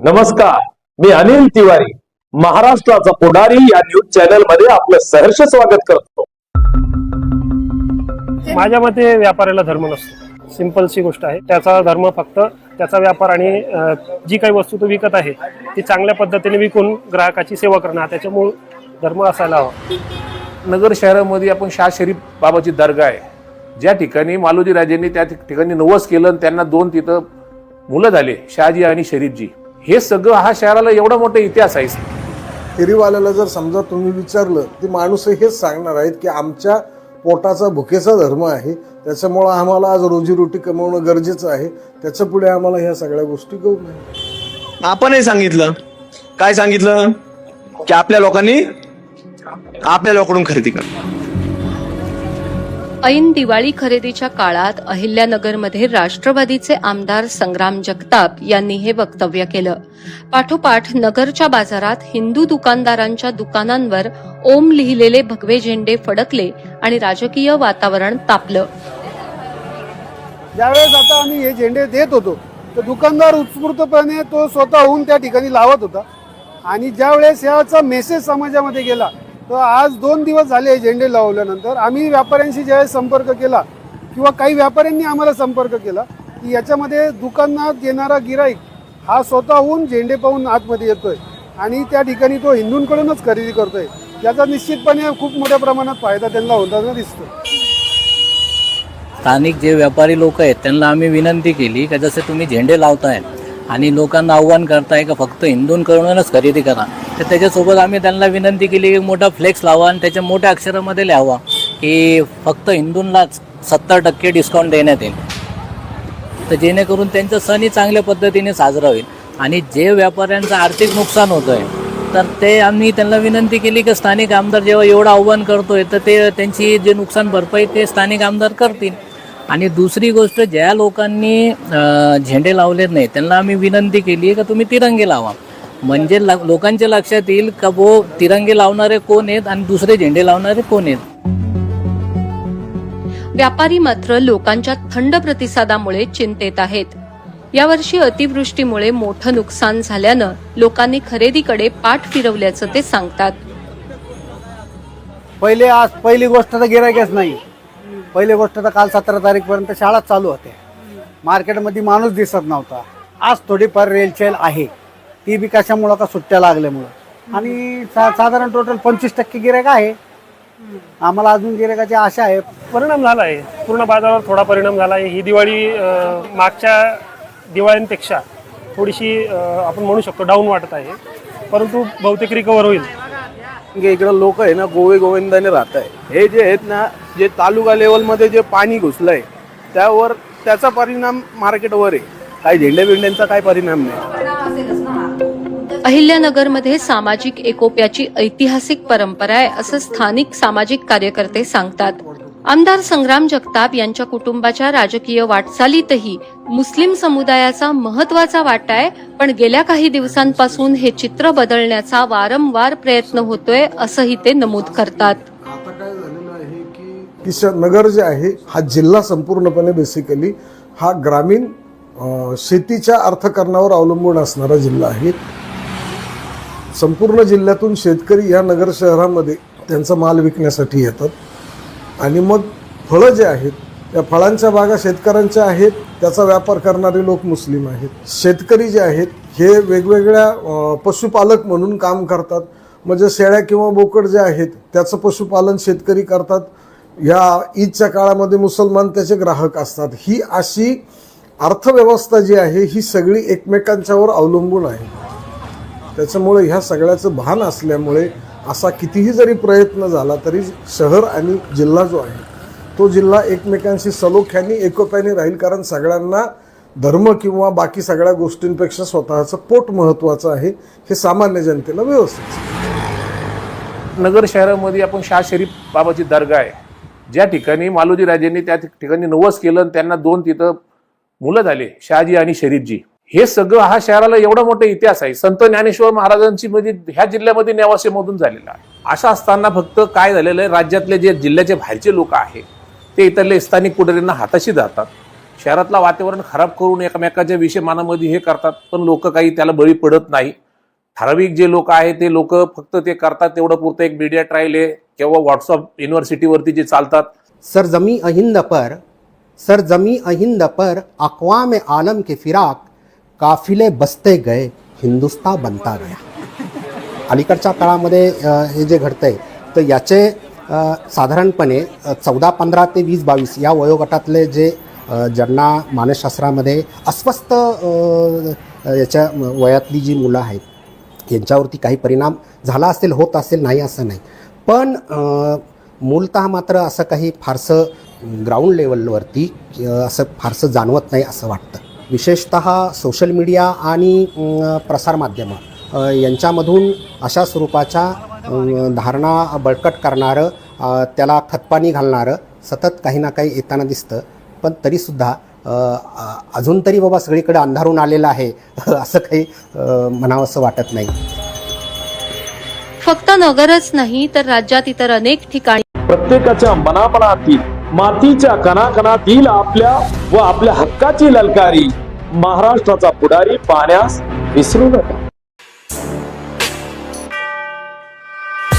नमस्कार, मी अनिल तिवारी महाराष्ट्राचा पुढारी या न्यूज चॅनल मध्ये आपलं सहर्ष स्वागत करतो। माझ्या मते व्यापाऱ्याला धर्म नसतो, सिंपलची गोष्ट आहे। त्याचा धर्म फक्त त्याचा व्यापार आणि जी काही वस्तू तो विकत आहे ती चांगल्या पद्धतीने विकून ग्राहकाची सेवा करणं, त्याच्यामुळे धर्म असायला हवा। नगर शहरामध्ये आपण शाह शरीफ बाबाची दर्गा आहे, ज्या ठिकाणी मालोजी राजेंनी त्या ठिकाणी नवस केलं आणि त्यांना 2 तिथं मुलं झाले, शहाजी आणि शरीफजी। हे सगळं हा शहराला एवढा मोठा इतिहास आहे। फेरीवाल्याला जर समजा तुम्ही विचारलं ते माणूस हेच सांगणार आहेत की आमच्या पोटाचा भुकेचा धर्म आहे, त्याच्यामुळे आम्हाला आज रोजीरोटी कमवणं गरजेचं आहे, त्याच्या पुढे आम्हाला ह्या सगळ्या गोष्टी करू नये। आपणही सांगितलं, काय सांगितलं की आपल्या लोकांनी आपल्या लोकांकडून खरेदी करा। ऐन दिवाळी खरेदीच्या काळात अहिल्यानगरमध्ये राष्ट्रवादीचे आमदार संग्राम जगताप यांनी हे वक्तव्य केलं। पाठोपाठ नगरच्या बाजारात हिंदू दुकानदारांच्या दुकानांवर ओम लिहिलेले भगवे झेंडे फडकले आणि राजकीय वातावरण तापलं। ज्यावेळेस आता आम्ही हे झेंडे देत होतो तर दुकानदार उत्स्फूर्तपणे तो स्वतःहून त्या ठिकाणी लावत होता आणि ज्यावेळेस याचा मेसेज समाजामध्ये गेला तर आज 2 दिवस झाले हे झेंडे लावल्यानंतर आम्ही व्यापाऱ्यांशी ज्यावेळेस संपर्क केला किंवा काही व्यापाऱ्यांनी आम्हाला संपर्क केला की याच्यामध्ये दुकानात येणारा गिराईक हा स्वतःहून झेंडे पाहून आतमध्ये येतोय आणि त्या ठिकाणी तो हिंदूंकडूनच खरेदी करतोय, याचा निश्चितपणे खूप मोठ्या प्रमाणात फायदा त्यांना होताना दिसतो। स्थानिक जे व्यापारी लोक आहेत त्यांना आम्ही विनंती केली की जसे तुम्ही झेंडे लावताय आणि लोकांना आव्हान करताय का फक्त हिंदूंकडूनच खरेदी करा, तर त्याच्यासोबत आम्ही त्यांना विनंती केली की मोठा फ्लेक्स लावा आणि त्याच्या मोठ्या अक्षरामध्ये लिहावा की फक्त हिंदूंनाच 70% डिस्काउंट देण्यात येईल, तर जेणेकरून त्यांचा सणही चांगल्या पद्धतीने साजरा होईल। आणि जे व्यापाऱ्यांचं आर्थिक नुकसान होतं आहे तर ते आम्ही त्यांना विनंती केली की स्थानिक आमदार जेव्हा एवढं आव्हान करतोय तर ते त्यांची जे नुकसान भरपाई ते स्थानिक आमदार करतील। आणि दुसरी गोष्ट, ज्या लोकांनी झेंडे लावलेत नाही त्यांना आम्ही विनंती केली आहे का तुम्ही तिरंगे लावा, म्हणजे लोकांच्या लक्षात येईल का तिरंगे लावणारे कोण आहेत आणि दुसरे झेंडे लावणारे कोण आहेत। व्यापारी मात्र लोकांच्या थंड प्रतिसादामुळे चिंतेत आहेत। यावर्षी अतिवृष्टीमुळे मोठं नुकसान झाल्यानं लोकांनी खरेदीकडे पाठ फिरवल्याचं ते सांगतात। पहिली गोष्ट तर गिरायकच नाही, पहिली गोष्ट तर काल 17 तारीखपर्यंत शाळा चालू होत्या, मार्केटमध्ये माणूस दिसत नव्हता। आज थोडीफार रेलचेल आहे, ती बी कशामुळं का सुट्ट्या लागल्यामुळं, आणि साधारण टोटल 25% गिरायक आहे। आम्हाला अजून गिरायकाची आशा आहे। परिणाम झाला आहे, पूर्ण बाजारावर थोडा परिणाम झाला आहे। ही दिवाळी मागच्या दिवाळींपेक्षा थोडीशी आपण म्हणू शकतो डाऊन वाटत आहे, परंतु बहुतेक रिकवर होईल। इकडे लोक आहे ना गोविंदाने राहत आहे, हे जे आहेत ना जे तालुका लेवलमध्ये जे पाणी घुसलंय त्यावर त्याचा परिणाम मार्केटवर आहे, काही झेंडे बिंड्यांचा काही परिणाम नाही। अहिल्यानगरमध्ये सामाजिक एकोप्याची ऐतिहासिक परंपरा आहे असं स्थानिक सामाजिक कार्यकर्ते सांगतात। आमदार संग्राम जगताप यांच्या कुटुंबाच्या राजकीय वाटचालीतही मुस्लिम समुदायाचा महत्वाचा वाटा आहे, पण गेल्या काही दिवसांपासून हे चित्र बदलण्याचा वारंवार प्रयत्न होतोय असंही ते नमूद करतात। आता काय झालेलं आहे की नगर जे आहे हा जिल्हा संपूर्णपणे बेसिकली हा ग्रामीण शेतीच्या अर्थकारणावर अवलंबून असणारा जिल्हा आहे। संपूर्ण जिल्ह्यातून शेतकरी या नगर शहरामध्ये त्यांचा माल विकण्यासाठी येतात आणि मग फळं जे आहेत त्या फळांच्या बागा शेतकऱ्यांच्या आहेत, त्याचा व्यापार करणारे लोक मुस्लिम आहेत। शेतकरी जे आहेत हे वेगवेगळ्या पशुपालक म्हणून काम करतात, म्हणजे शेळ्या किंवा बोकड जे आहेत त्याचं पशुपालन शेतकरी करतात। या ईदच्या काळामध्ये मुसलमान त्याचे ग्राहक असतात। ही अशी अर्थव्यवस्था जी आहे ही सगळी एकमेकांच्यावर अवलंबून आहे। त्याच्यामुळे ह्या सगळ्याचं भान असल्यामुळे असा कितीही जरी प्रयत्न झाला तरी शहर आणि जिल्हा जो आहे तो जिल्हा एकमेकांशी सलोख्याने एकोप्याने राहील, कारण सगळ्यांना धर्म किंवा बाकी सगळ्या गोष्टींपेक्षा स्वतःचं पोट महत्त्वाचं आहे, हे सामान्य जनतेला व्यवस्थित। नगर शहरामध्ये आपण शाह शरीफ बाबाची दर्गा आहे, ज्या ठिकाणी मालोजी राजेंनी त्या ठिकाणी नवस केलं आणि त्यांना 2 तिथं मुलं झाले, शहाजी आणि शरीफजी। हे सगळं हा शहराला एवढा मोठा इतिहास आहे। संत ज्ञानेश्वर महाराजांची मध्ये ह्या जिल्ह्यामध्ये नेवासेमधून झालेला आहे। अशा असताना फक्त काय झालेलं आहे, राज्यातले जे जिल्ह्याचे बाहेरचे लोक आहेत ते इथले स्थानिक पुढाऱ्यांना हाताशी धरतात, शहरातलं वातावरण खराब करून एकमेकाच्या विषय मानामध्ये हे करतात, पण लोक काही त्याला बळी पडत नाही. ठराविक जे लोक आहेत ते लोक फक्त ते करतात तेवढं पुरतं, एक मीडिया ट्रायल आहे किंवा व्हॉट्सअप युनिव्हर्सिटीवरती जे चालतात. सरजमी अहिंद पर अक़वाम आलम के फिराक काफिले बसते गए, हिंदुस्तान बनता गया. अलीकडच्या काळामध्ये हे जे घडतंय तर याचे साधारणपणे 14-15 ते 20-22 या वयोगटातले जे ज्यांना मानसशास्त्रामध्ये अस्वस्थ याच्या वयातली जी मुलं आहेत यांच्यावरती काही परिणाम झाला असेल, होत असेल, नाही असं नाही. पण मूलतः मात्र असं काही फारसं ग्राउंड लेवलवरती असं फारसं जाणवत नाही असं वाटतं. विशेषतः सोशल मीडिया आणि प्रसारमाध्यमं यांच्यामधून अशा स्वरूपाच्या धारणा बळकट करणारं, त्याला खतपाणी घालणारं सतत काही ना काही येताना दिसतं. पण तरीसुद्धा अजून तरी बाबा सगळीकडे अंधारून आलेलं आहे असं काही म्हणावं असं वाटत नाही. फक्त नगरच नाही तर राज्यात इतर अनेक ठिकाणी प्रत्येकाच्या मनामनातील, मातीच्या कणाकणातील आपल्या व आपल्या हक्काची ललकारी महाराष्ट्राचा पुढारी पाहण्यास विसरू नका.